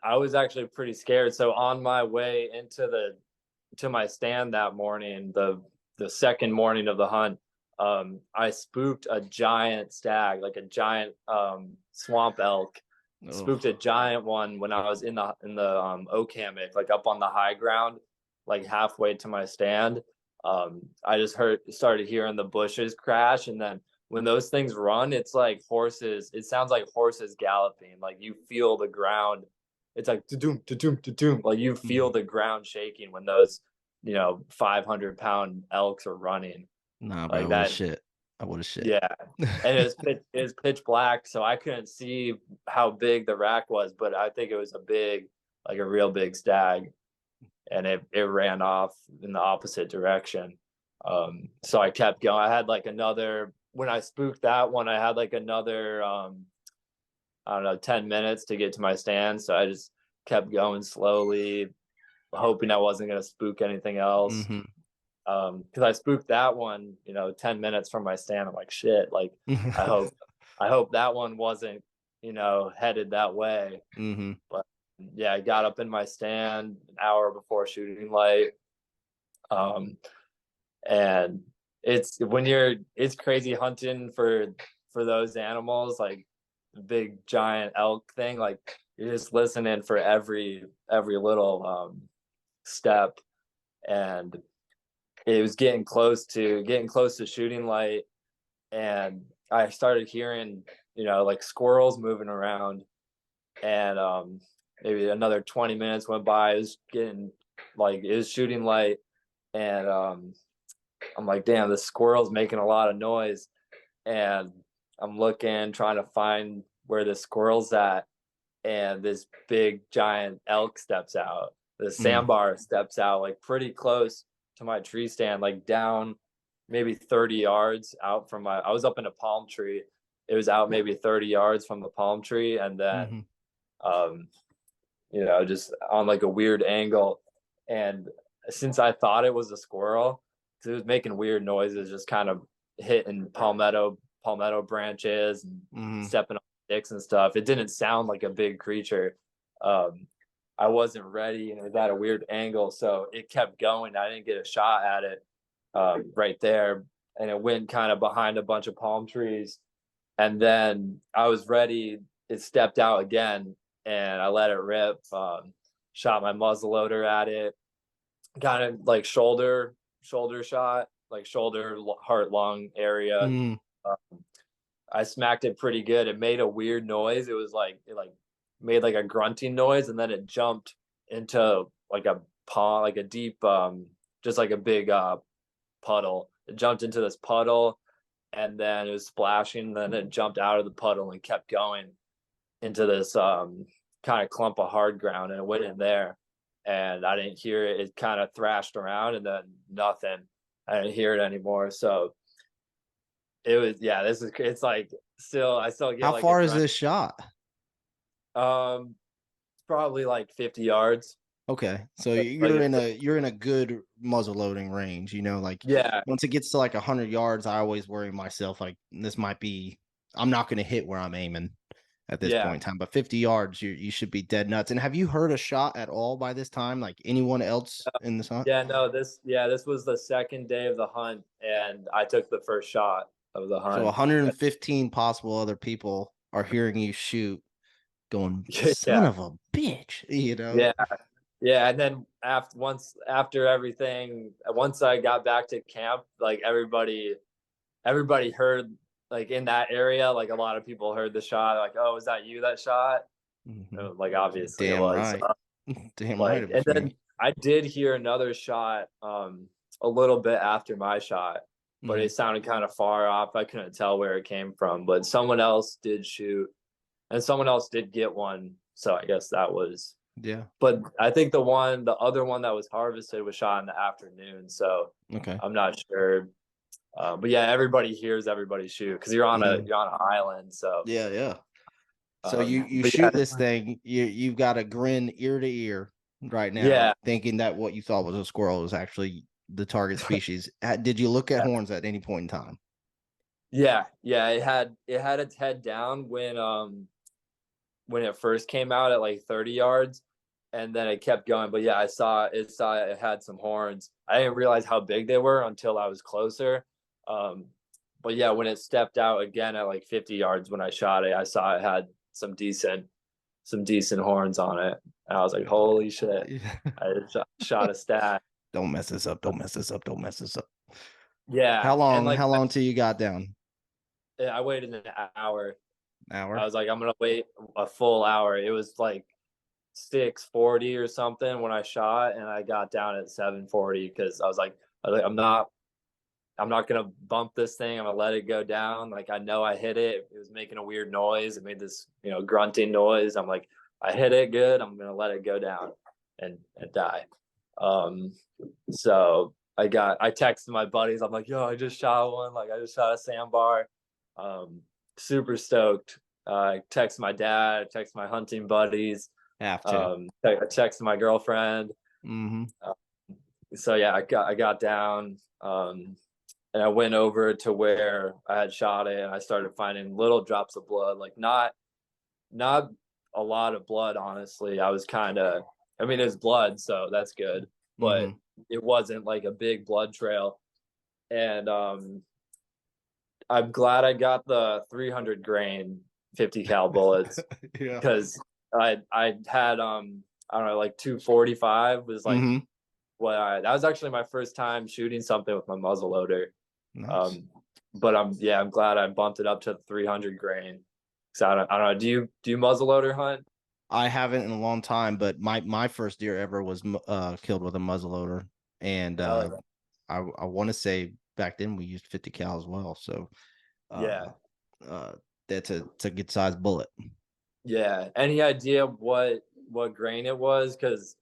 I was actually pretty scared. So on my way to my stand that morning, the second morning of the hunt, I spooked a giant stag, like a giant swamp elk. Spooked a giant one when I was in the oak hammock, like up on the high ground, like halfway to my stand. I just started hearing the bushes crash, and then when those things run, it's like horses. It sounds like horses galloping. Like you feel the ground. It's like da-doom, da-doom, da-doom. Like you feel the ground shaking when those, 500-pound elks are running. Nah, bro, Like I that. shit. I would have shit. Yeah, and it was pitch black, so I couldn't see how big the rack was, but I think it was a real big stag, and it ran off in the opposite direction. So I kept going. I had like another when I spooked that one. I had like another I don't know 10 minutes to get to my stand, so I just kept going slowly, hoping I wasn't gonna spook anything else. Because I spooked that one, 10 minutes from my stand. I'm like, shit, like I hope that one wasn't, headed that way. But yeah, I got up in my stand an hour before shooting light. And it's crazy hunting for those animals, like the big giant elk thing. Like you're just listening for every little step, and it was getting close to shooting light, and I started hearing, like squirrels moving around, and maybe another 20 minutes went by. It was shooting light, and I'm like, damn, the squirrel's making a lot of noise, and I'm looking, trying to find where the squirrel's at, and this big giant elk steps out. The Sambar steps out like pretty close to my tree stand, like down maybe 30 yards out from I was up in a palm tree. It was out maybe 30 yards from the palm tree, and then just on like a weird angle. And since I thought it was a squirrel, it was making weird noises, just kind of hitting palmetto branches and stepping on sticks and stuff. It didn't sound like a big creature. I wasn't ready, and it was at a weird angle, so it kept going. I didn't get a shot at it right there, and it went kind of behind a bunch of palm trees. And then I was ready. It stepped out again, and I let it rip. Shot my muzzleloader at it, kind of like shoulder shot, like shoulder, heart, lung area. I smacked it pretty good. It made a weird noise. It was like made like a grunting noise, and then it jumped into like a pond, like a deep just like a big puddle. It jumped into this puddle, and then it was splashing, and then it jumped out of the puddle and kept going into this kind of clump of hard ground, and it went in there, and I didn't hear it. It kind of thrashed around, and then nothing. I didn't hear it anymore. So it was, it's like I still get. How like far is this shot? Probably like 50 yards. Okay, so you're in a good muzzle loading range. Like once it gets to like 100 yards, I always worry myself like I'm not going to hit where I'm aiming at this point in time. But 50 yards, you should be dead nuts. And have you heard a shot at all by this time? Like anyone else in this hunt? Yeah, no, this was the second day of the hunt, and I took the first shot of the hunt. So 115 possible other people are hearing you shoot, going, son of a bitch, Yeah, and then after everything, once I got back to camp, like everybody heard, like in that area, like a lot of people heard the shot, like, oh, was that you that shot? So, like obviously damn it was. Right. Damn right. And then I did hear another shot a little bit after my shot, but it sounded kind of far off. I couldn't tell where it came from, but someone else did shoot, and someone else did get one. So I guess that was. Yeah. But I think the other one that was harvested was shot in the afternoon. So okay, I'm not sure. But yeah, everybody hears everybody shoot because you're on an island. So yeah. So you shoot this thing, you've got a grin ear to ear right now, thinking that what you thought was a squirrel is actually the target species. Did you look at horns at any point in time? Yeah. It had its head down when it first came out at like 30 yards, and then it kept going. But yeah, I saw it had some horns. I didn't realize how big they were until I was closer. But yeah, when it stepped out again at like 50 yards when I shot it, I saw it had some decent horns on it. And I was like, holy shit. I shot a stat. Don't mess this up. Yeah. How long till you got down? I waited an hour. Hour. I was like, I'm gonna wait a full hour. It was like 6:40 or something when I shot, and I got down at 7:40 because I was like, I'm not gonna bump this thing. I'm gonna let it go down. Like I know I hit it. It was making a weird noise. It made this, grunting noise. I'm like, I hit it good. I'm gonna let it go down and die. So I texted my buddies. I'm like, yo, I just shot one. Like I just shot a Sambar. Super stoked. I text my dad. I text my hunting buddies. Have to. I texted my girlfriend. Mm-hmm. So yeah, I got down. And I went over to where I had shot it, and I started finding little drops of blood, like not a lot of blood, honestly. I was I mean, it's blood, so that's good, but it wasn't like a big blood trail. And I'm glad I got the 300 grain 50 cal bullets because I had I don't know, like 245 was like that was actually my first time shooting something with my muzzle loader. Nice. But I'm glad I bumped it up to 300 grain. So I don't know. Do you muzzleloader hunt? I haven't in a long time, but my first deer ever was killed with a muzzleloader, and I want to say back then we used 50 cal as well. So that's a good sized bullet. Yeah. Any idea what grain it was? Because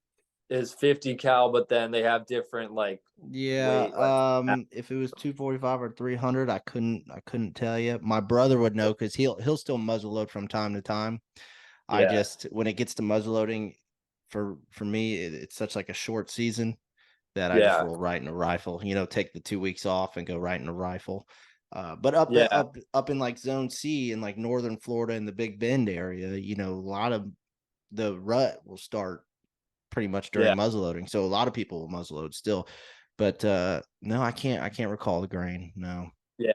is 50 cal, but then they have different weight, if it was 245 or 300, I couldn't tell you. My brother would know because he'll still muzzleload from time to time. I just, when it gets to muzzleloading, for me it's such like a short season that I just roll right in a rifle, take the 2 weeks off and go right in a rifle. But up in like zone C in like northern Florida in the Big Bend area, a lot of the rut will start pretty much during muzzleloading. So a lot of people will muzzleload still, but no, I can't recall the grain. No. Yeah.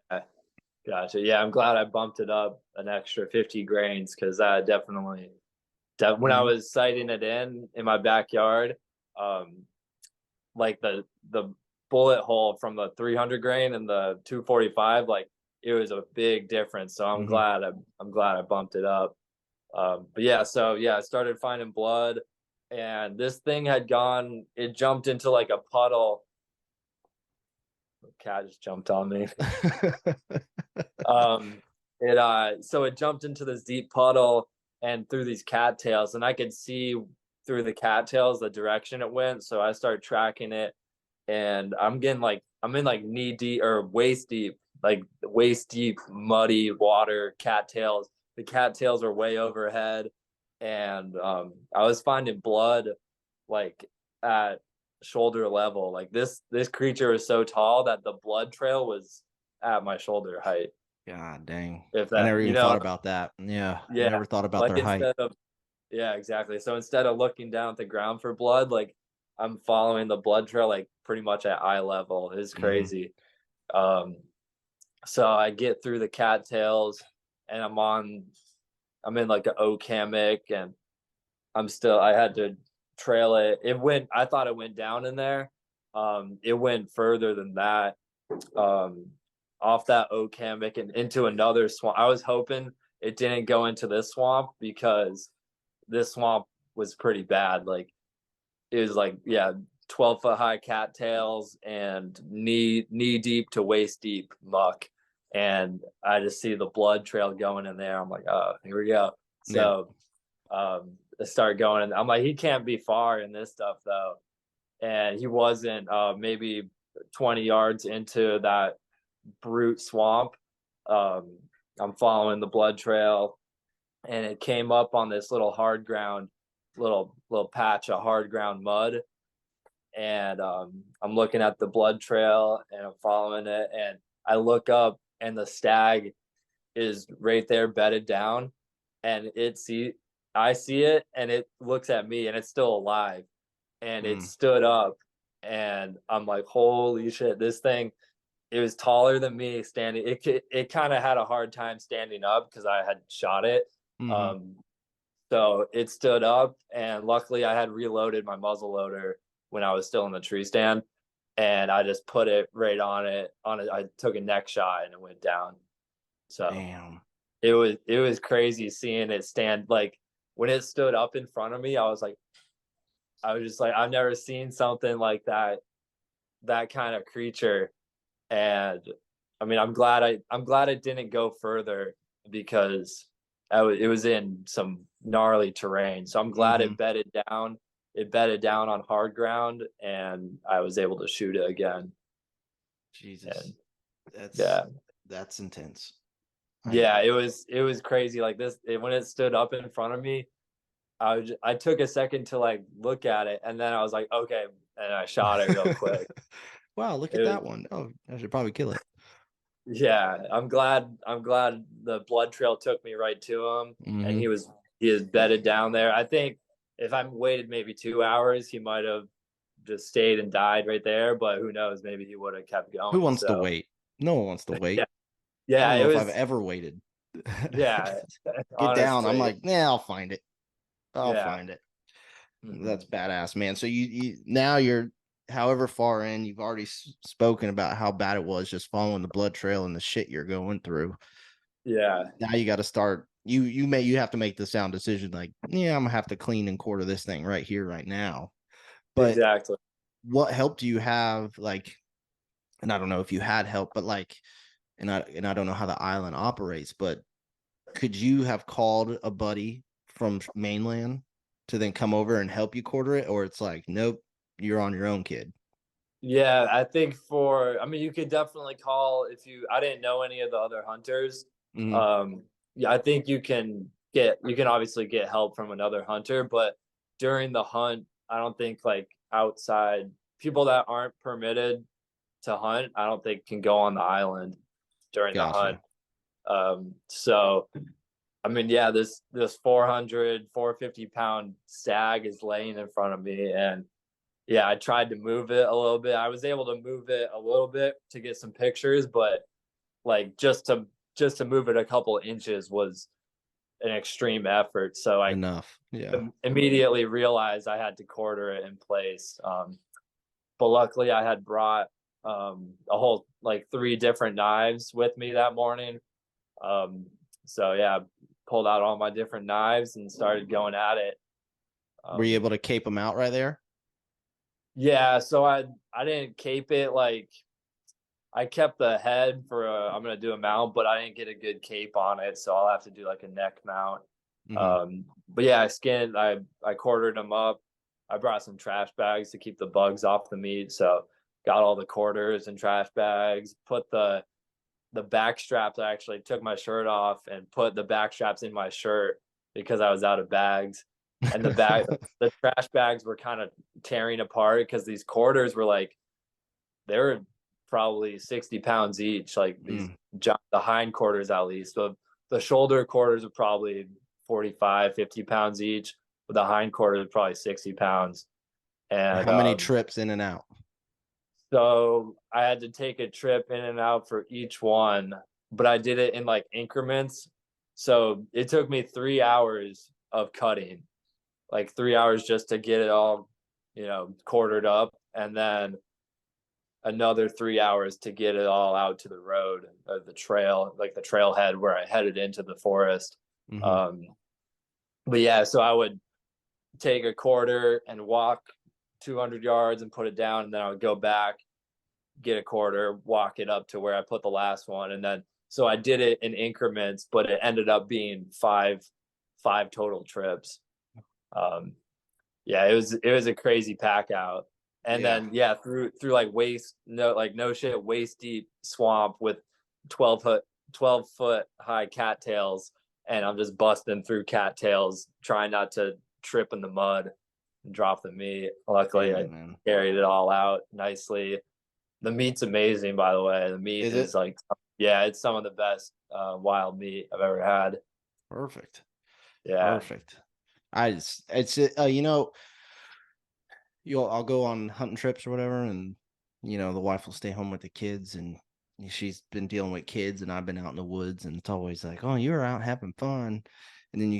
Gotcha. Yeah. I'm glad I bumped it up an extra 50 grains. Cause I definitely when I was sighting it in my backyard, like the bullet hole from the 300 grain and the 245, like it was a big difference. So I'm glad I bumped it up. But yeah, so I started finding blood. And this thing it jumped into like a puddle. The cat just jumped on me. So it jumped into this deep puddle and through these cattails, and I could see through the cattails the direction it went. So I started tracking it, and I'm in like knee deep or waist deep muddy water cattails. The cattails are way overhead. And I was finding blood like at shoulder level. Like this creature was so tall that the blood trail was at my shoulder height. God dang. I never even thought about that. Yeah. I never thought about their height. Yeah, exactly. So instead of looking down at the ground for blood, like I'm following the blood trail like pretty much at eye level. It's crazy. So I get through the cattails and I'm in like an oak hammock, and I had to trail it. I thought it went down in there. It went further than that, off that oak hammock and into another swamp. I was hoping it didn't go into this swamp because this swamp was pretty bad. Like it was 12-foot high cattails and knee deep to waist deep muck. And I just see the blood trail going in there. I'm like, oh, here we go. So I start going, and I'm like, he can't be far in this stuff though. And he wasn't. Maybe 20 yards into that brute swamp. I'm following the blood trail, and it came up on this little hard ground, little patch of hard ground mud. And I'm looking at the blood trail, and I'm following it, and I look up, and the stag is right there bedded down, and I see it, and it looks at me, and it's still alive, and it stood up, and I'm like, holy shit, this thing, it was taller than me standing. It kind of had a hard time standing up because I had shot it. So it stood up, and luckily I had reloaded my muzzle loader when I was still in the tree stand. And I just put it right on it. I took a neck shot, and it went down. So Damn. it was crazy seeing it stand. Like when it stood up in front of me, I was just like, I've never seen something like that kind of creature. And I mean, I'm glad I didn't go further because it was in some gnarly terrain. So I'm glad it bedded down. It bedded down on hard ground, and I was able to shoot it again. Jesus, And that's intense. Yeah, it was crazy. Like when it stood up in front of me, I took a second to like look at it, and then I was like, okay, and I shot it real quick. Wow, look at that one. Oh, I should probably kill it. Yeah, I'm glad the blood trail took me right to him, and he is bedded down there. I think if I waited maybe 2 hours, he might have just stayed and died right there. But who knows? Maybe he would have kept going. Who wants to wait? No one wants to wait. Yeah, I don't know if I've ever waited. Yeah, get down. I'm honestly. like, nah, I'll find it. I'll Yeah. find it. That's badass, man. So you now you're however far in, you've already spoken about how bad it was just following the blood trail and the shit you're going through. Yeah. Now you got to start. You have to make the sound decision. Like, yeah, I'm gonna have to clean and quarter this thing right here, right now. But exactly. What help do you have? Like, and I don't know if you had help, but like, and I don't know how the island operates, but could you have called a buddy from mainland to then come over and help you quarter it, or it's like, nope, you're on your own, kid? Yeah, I think I mean, you could definitely call I didn't know any of the other hunters. Yeah, I think you can obviously get help from another hunter, but during the hunt, I don't think like outside people that aren't permitted to hunt, I don't think can go on the island during the hunt. So I mean, yeah, this 450 pound stag is laying in front of me, and yeah, I tried to move it a little bit. I was able to move it a little bit to get some pictures, but like just to move it a couple inches was an extreme effort. So I immediately realized I had to quarter it in place. But luckily I had brought a whole like 3 different knives with me that morning. So yeah, pulled out all my different knives and started going at it. Were you able to cape them out right there? Yeah, so I didn't cape it. Like I kept the head for I'm gonna do a mount, but I didn't get a good cape on it, so I'll have to do like a neck mount. But yeah, I quartered them up. I brought some trash bags to keep the bugs off the meat, so got all the quarters and trash bags. Put the back straps. I actually took my shirt off and put the back straps in my shirt because I was out of bags. And the trash bags were kind of tearing apart because these quarters were like, they were probably 60 pounds each, like these the hind quarters at least. So the shoulder quarters are probably 45, 50 pounds each, but the hind quarters are probably 60 pounds. And how many trips in and out? So I had to take a trip in and out for each one, but I did it in like increments. So it took me 3 hours of cutting, like 3 hours just to get it all, quartered up. And then another 3 hours to get it all out to the road or the trail, like the trailhead where I headed into the forest. But yeah, so I would take a quarter and walk 200 yards and put it down, and then I would go back, get a quarter, walk it up to where I put the last one, and then so I did it in increments, but it ended up being five total trips. Yeah, it was a crazy pack out, and then through like waist deep swamp with 12 foot high cattails, and I'm just busting through cattails, trying not to trip in the mud and drop the meat. Luckily, I carried it all out nicely. The meat's amazing, by the way. The meat is like, yeah, it's some of the best wild meat I've ever had. Perfect. Yeah. Perfect. I'll go on hunting trips or whatever, and the wife will stay home with the kids, and she's been dealing with kids, and I've been out in the woods, and it's always like, oh, you were out having fun. And then they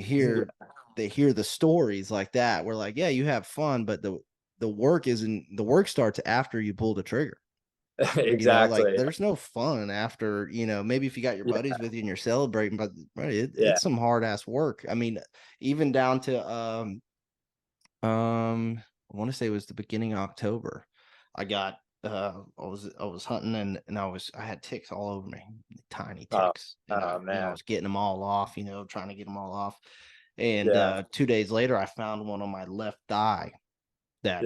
hear the stories like that. We're like, yeah, you have fun, but the work starts after you pull the trigger. Exactly. There's no fun after, maybe if you got your buddies with you and you're celebrating, but it's some hard ass work. I mean, even down to I want to say it was the beginning of October. I got I was hunting and I had ticks all over me, tiny ticks. And I man. was getting them all off, trying to get them all off. And 2 days later I found one on my left thigh that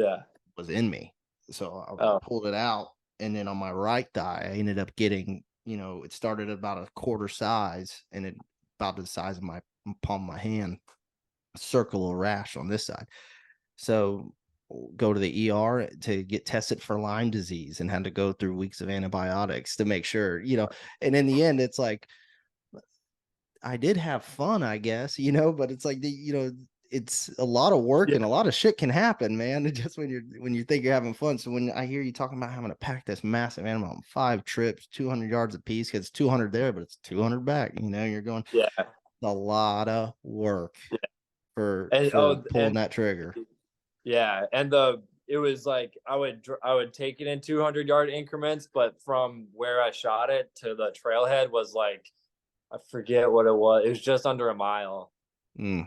was in me. So I pulled it out, and then on my right thigh I ended up getting, it started about a quarter size and it about the size of my palm of my hand, a circle of rash on this side. So go to the ER to get tested for Lyme disease and had to go through weeks of antibiotics to make sure, and in the end, it's like, I did have fun, I guess, but it's like, it's a lot of work and a lot of shit can happen, man. Just when you think you're having fun. So when I hear you talking about having to pack this massive animal on 5 trips, 200 yards a piece, because it's 200 there, but it's 200 back, you're going, a lot of work for pulling that trigger. Yeah, and it was like I would take it in 200-yard increments, but from where I shot it to the trailhead was like, I forget what it was. It was just under a mile.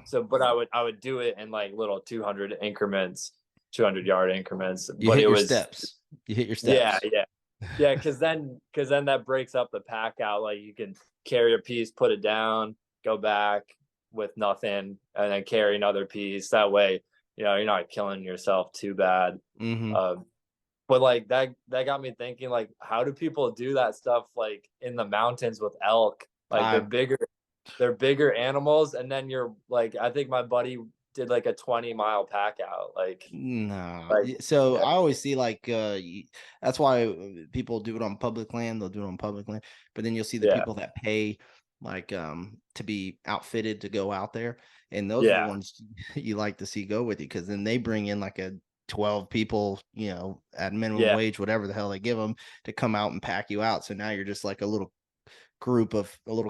So, but I would do it in like little 200 increments, 200-yard increments. You hit your steps. Yeah. Because then that breaks up the pack out. Like you can carry a piece, put it down, go back with nothing, and then carry another piece. That way, you're not killing yourself too bad. But like that got me thinking, like, how do people do that stuff like in the mountains with elk? Like they're bigger animals, and then you're like, I think my buddy did like a 20-mile pack out. Like, no. So I always see like that's why people do it on public land. They'll do it on public land, but then you'll see the people that pay like to be outfitted to go out there, and those are the ones you like to see go with you, because then they bring in like a 12 people, at minimum wage, whatever the hell they give them, to come out and pack you out. So now you're just like a little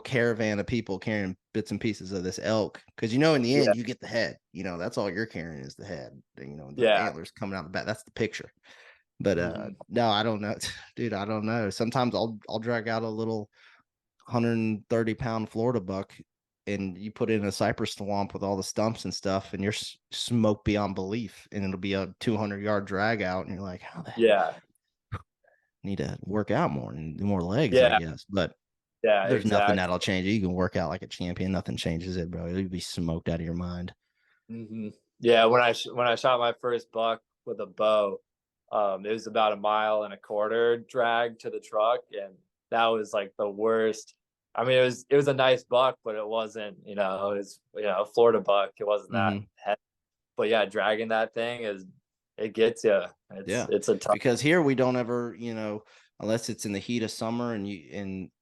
caravan of people carrying bits and pieces of this elk, because in the end you get the head, that's all you're carrying is the head, the antlers coming out the back. That's the picture. But no, I don't know. Dude, I don't know. Sometimes I'll drag out a little 130-pound Florida buck, and you put it in a cypress swamp with all the stumps and stuff, and you're smoked beyond belief, and it'll be a 200-yard drag out, and you're like, how the hell? Need to work out more and do more legs, I guess. But there's nothing that'll change it. You can work out like a champion, nothing changes it, bro. You'll be smoked out of your mind. Yeah, when I shot my first buck with a bow, it was about 1.25 miles drag to the truck, and that was like the worst. I mean, it was a nice buck, but it wasn't, it was a Florida buck. It wasn't that heavy. But yeah, dragging that thing it gets you. It's a tough, because here we don't ever, unless it's in the heat of summer and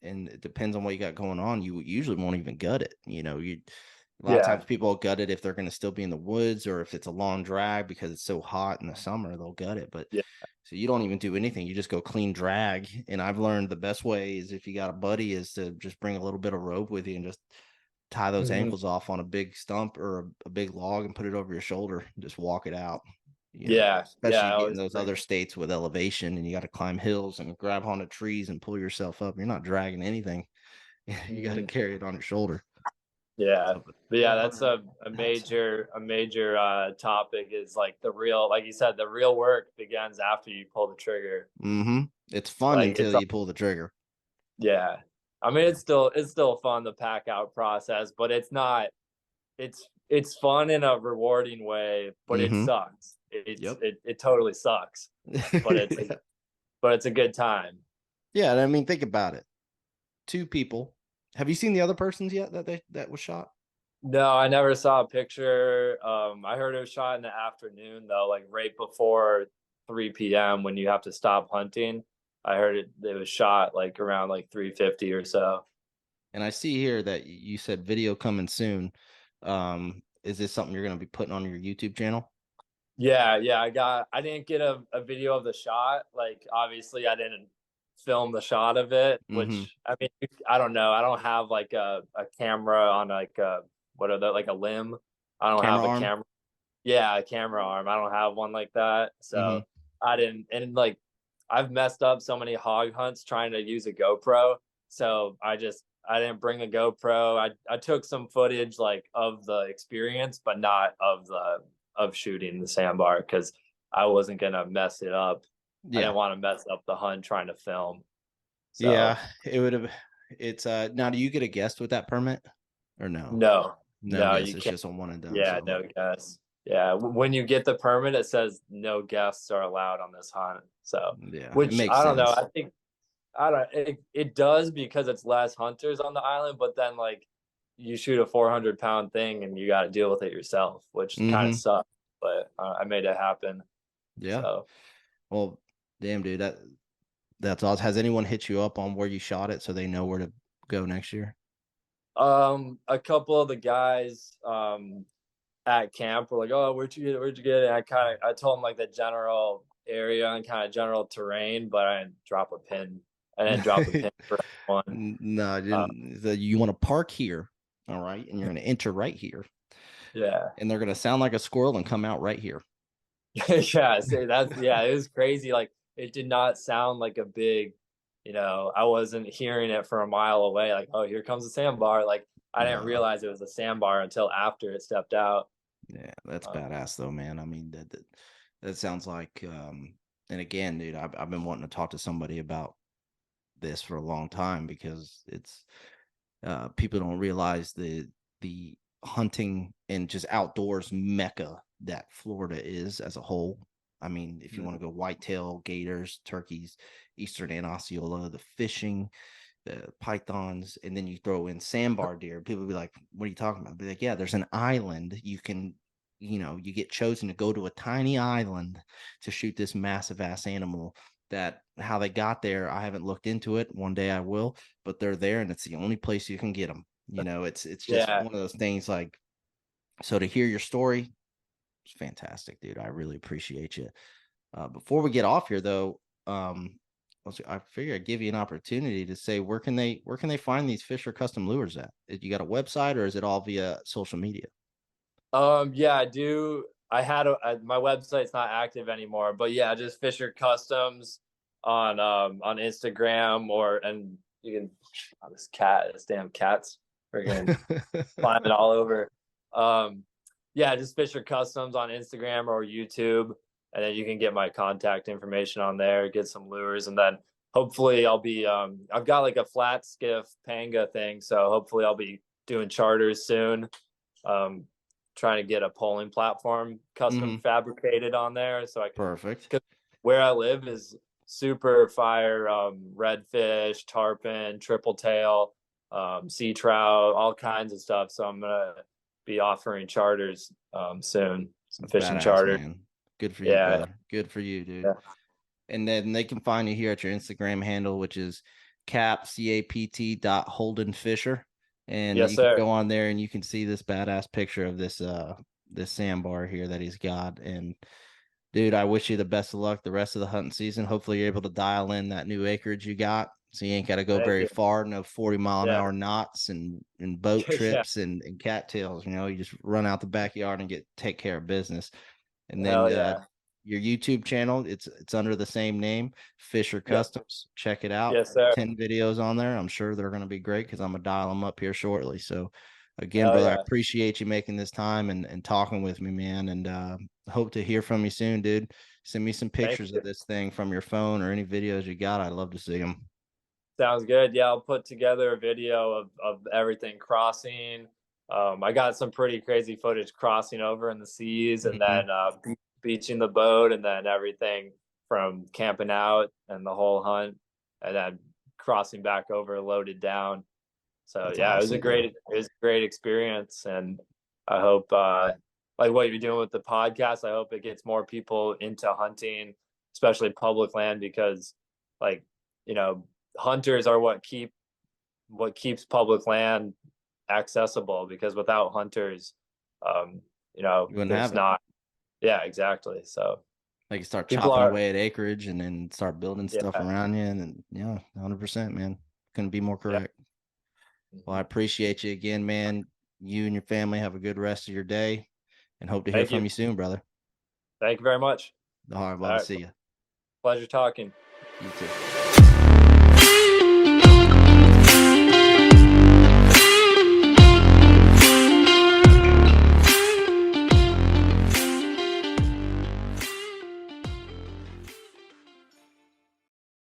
it depends on what you got going on, you usually won't even gut it. A lot of times people gut it if they're going to still be in the woods, or if it's a long drag because it's so hot in the summer, they'll gut it. But so you don't even do anything. You just go clean drag. And I've learned the best way is, if you got a buddy, is to just bring a little bit of rope with you and just tie those ankles off on a big stump or a big log and put it over your shoulder and just walk it out. Especially in those other states with elevation, and you got to climb hills and grab onto trees and pull yourself up. You're not dragging anything. You got to carry it on your shoulder. But that's a major topic, is like like you said, the real work begins after you pull the trigger. It's fun until you pull the trigger. I mean, it's still fun, the pack out process, but it's not. It's fun in a rewarding way, but it sucks. It totally sucks, but it's a good time. Yeah, and I mean, think about it. 2 people. Have you seen the other persons yet that was shot? No, I never saw a picture. I heard it was shot in the afternoon, though, like right before 3 p.m. when you have to stop hunting. I heard it was shot like around like 3:50 or so. And I see here that you said video coming soon. Is this something you're going to be putting on your YouTube channel? Yeah. I didn't get a video of the shot. Like, obviously I didn't film the shot of it, which I mean, I don't know. I don't have like a camera on like a limb. I don't have a camera. Yeah, a camera arm. I don't have one like that. So I didn't, and like I've messed up so many hog hunts trying to use a GoPro. So I didn't bring a GoPro. I took some footage like of the experience, but not of shooting the sandbar because I wasn't gonna mess it up. I didn't want to mess up the hunt trying to film. So, yeah, it would have. It's now. Do you get a guest with that permit or no? No, guess. you It's can't. just a one and done. Yeah, so. no guests. Yeah, when you get the permit, it says no guests are allowed on this hunt. So, Yeah, it which makes I don't know. sense. I think I don't. It does because it's less hunters on the island, but then like you shoot a 400-pound thing and you got to deal with it yourself, which kind of sucks. But I made it happen. Yeah. So. Well, damn, dude, that's awesome. Has anyone hit you up on where you shot it so they know where to go next year? A couple of the guys at camp were like, "Oh, where'd you get it? Where'd you get it?" I told them like the general area and kind of general terrain, but I didn't drop a pin. I didn't drop a pin for one. No, I didn't. You want to park here, all right, and you're going to enter right here. Yeah, and they're going to sound like a squirrel and come out right here. yeah. So it was crazy. Like it did not sound like a big, I wasn't hearing it from a mile away. Like, oh, here comes a sandbar. Like I didn't realize it was a sandbar until after it stepped out. Yeah, that's badass though, man. I mean, that sounds like, and again, dude, I've been wanting to talk to somebody about this for a long time because it's people don't realize the hunting and just outdoors mecca that Florida is as a whole. I mean, if you want to go whitetail, gators, turkeys, eastern and Osceola, the fishing, the pythons, and then you throw in sandbar deer, people be like, what are you talking about? I'll be like, yeah, there's an island. You can, you get chosen to go to a tiny island to shoot this massive ass animal. That how they got there, I haven't looked into it. One day I will, but they're there and it's the only place you can get them. It's just one of those things. Like, so to hear your story, it's fantastic, dude. I really appreciate you. Before we get off here though, I figure I'd give you an opportunity to say where can they find these Fisher custom lures at? You got a website or is it all via social media? Yeah, I do. My website's not active anymore, but yeah, just Fisher Customs on Instagram and you can this damn cat's freaking climbing all over. Yeah, just Fisher Customs on Instagram or YouTube, and then you can get my contact information on there, get some lures, and then hopefully I'll be I've got like a flat skiff panga thing, so hopefully I'll be doing charters soon. Trying to get a polling platform custom fabricated on there so I can. Perfect. Cause where I live is super fire, redfish, tarpon, triple tail, sea trout, all kinds of stuff. So I'm gonna be offering charters soon. Some fishing charters. Man. Good for you, brother. Good for you, dude. Yeah. And then they can find you here at your Instagram handle, which is capt Holden Fisher. And you can go on there and you can see this badass picture of this sandbar here that he's got. And dude, I wish you the best of luck the rest of the hunting season. Hopefully you're able to dial in that new acreage you got. So you ain't got to go very far, no 40-mile-an-hour knots and boat trips and cattails. You just run out the backyard and take care of business. And then your YouTube channel, it's under the same name, Fisher Customs. Check it out. Yes, sir. 10 videos on there. I'm sure they're going to be great because I'm going to dial them up here shortly. So again, brother, I appreciate you making this time and talking with me, man. And hope to hear from you soon, dude. Send me some pictures of this thing from your phone or any videos you got. I'd love to see them. Sounds good. Yeah, I'll put together a video of everything crossing. I got some pretty crazy footage crossing over in the seas and then beaching the boat and then everything from camping out and the whole hunt and then crossing back over loaded down. So that's awesome. It was a great experience. And I hope like what you're doing with the podcast, I hope it gets more people into hunting, especially public land, because like, hunters are what keeps public land accessible, because without hunters, there's not. Yeah, exactly. So they can start chopping away at acreage and then start building stuff around you. And 100%, man. Couldn't be more correct. Yeah. Well, I appreciate you again, man. You and your family have a good rest of your day and hope to hear from you soon, brother. Thank you very much. All right, well, see you. Pleasure talking. You too.